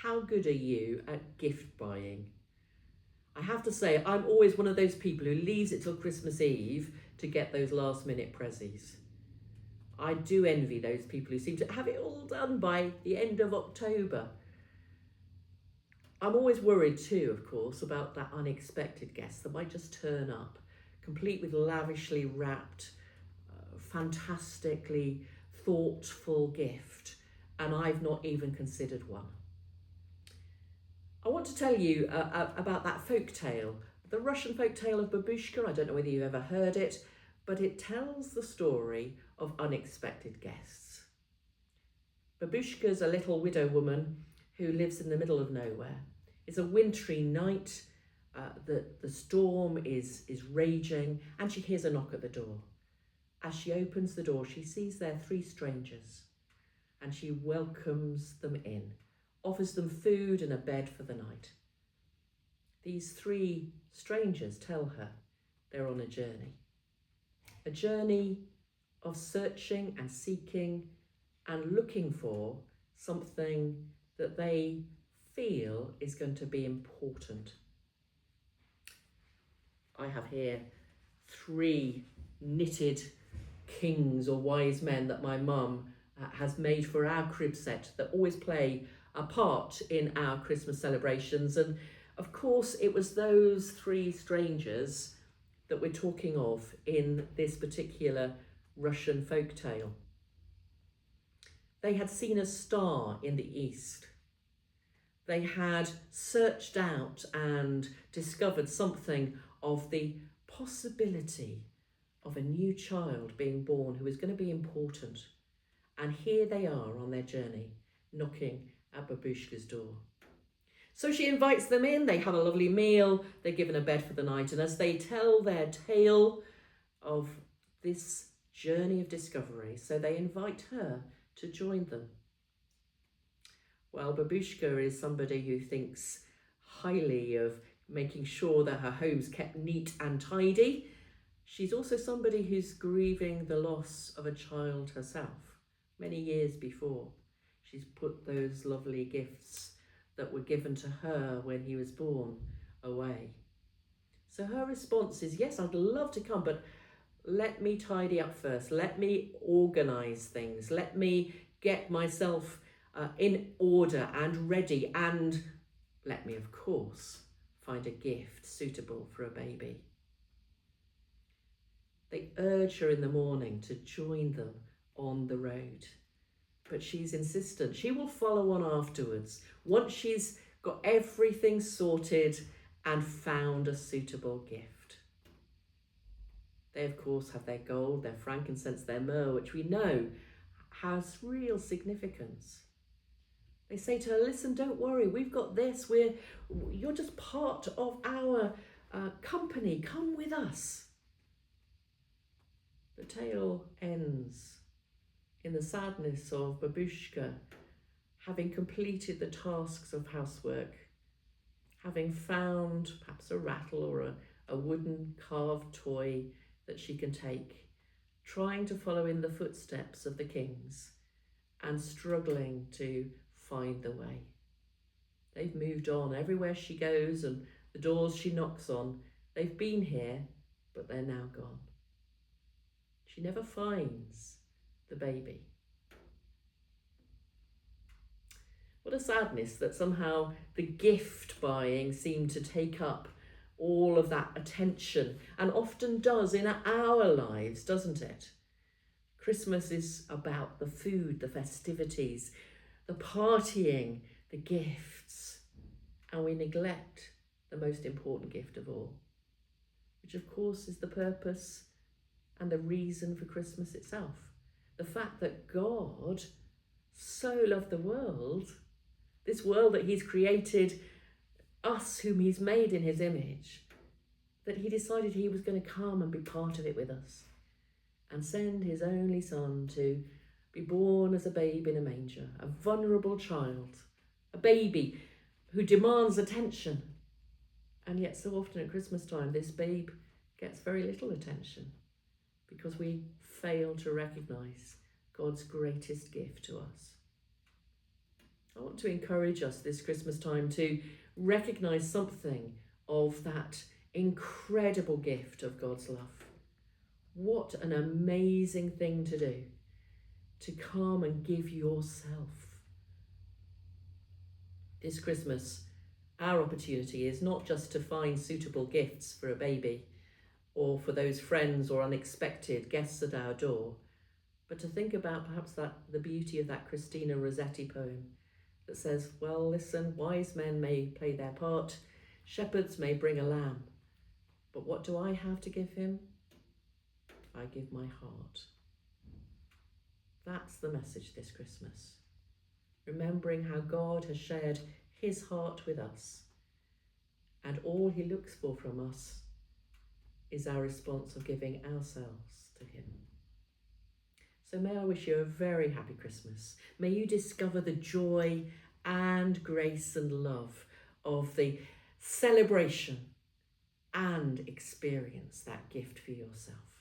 How good are you at gift buying? I have to say, I'm always one of those people who leaves it till Christmas Eve to get those last minute prezzies. I do envy those people who seem to have it all done by the end of October. I'm always worried too, of course, about that unexpected guest that might just turn up, complete with lavishly wrapped, fantastically thoughtful gift, and I've not even considered one. I want to tell you about that folk tale, the Russian folk tale of Babushka. I don't know whether you've ever heard it, but it tells the story of unexpected guests. Babushka's a little widow woman who lives in the middle of nowhere. It's a wintry night, the storm is raging, and she hears a knock at the door. As she opens the door, she sees there 3 strangers, and she welcomes them in, offers them food and a bed for the night. These 3 strangers tell her they're on a journey of searching and seeking and looking for something that they feel is going to be important. I have here 3 knitted kings or wise men that my mum has made for our crib set that always play a part in our Christmas celebrations. And of course, it was those 3 strangers that we're talking of in this particular Russian folk tale. They had seen a star in the east. They had searched out and discovered something of the possibility of a new child being born who is going to be important. And here they are on their journey, knocking at Babushka's door. So she invites them in, they have a lovely meal, they're given a bed for the night, and as they tell their tale of this journey of discovery, so they invite her to join them. Well, Babushka is somebody who thinks highly of making sure that her home's kept neat and tidy. She's also somebody who's grieving the loss of a child herself. Many years before, she's put those lovely gifts that were given to her when he was born away. So her response is, yes, I'd love to come, but let me tidy up first. Let me organise things. Let me get myself in order and ready, and let me, of course, find a gift suitable for a baby. They urge her in the morning to join them on the road, but she's insistent. She will follow on afterwards once she's got everything sorted and found a suitable gift. They, of course, have their gold, their frankincense, their myrrh, which we know has real significance. They say to her, listen, don't worry, we've got this. You're just part of our company. Come with us. The tale ends in the sadness of Babushka having completed the tasks of housework, having found perhaps a rattle or a wooden carved toy that she can take, trying to follow in the footsteps of the kings and struggling to find the way. They've moved on everywhere she goes and the doors she knocks on. They've been here, but they're now gone. She never finds the baby. What a sadness that somehow the gift buying seemed to take up all of that attention, and often does in our lives, doesn't it? Christmas is about the food, the festivities, the partying, the gifts, and we neglect the most important gift of all, which of course is the purpose and the reason for Christmas itself. The fact that God so loved the world, this world that he's created, us whom he's made in his image, that he decided he was going to come and be part of it with us and send his only son to be born as a babe in a manger, a vulnerable child, a baby who demands attention. And yet so often at Christmas time, this babe gets very little attention because we fail to recognise God's greatest gift to us. I want to encourage us this Christmas time to recognise something of that incredible gift of God's love. What an amazing thing to do, to come and give yourself. This Christmas, our opportunity is not just to find suitable gifts for a baby or for those friends or unexpected guests at our door, but to think about perhaps the beauty of that Christina Rossetti poem that says, well, listen, wise men may play their part, shepherds may bring a lamb, but what do I have to give him? I give my heart. That's the message this Christmas. Remembering how God has shared his heart with us, and all he looks for from us is our response of giving ourselves to him. So may I wish you a very happy Christmas. May you discover the joy and grace and love of the celebration and experience that gift for yourself.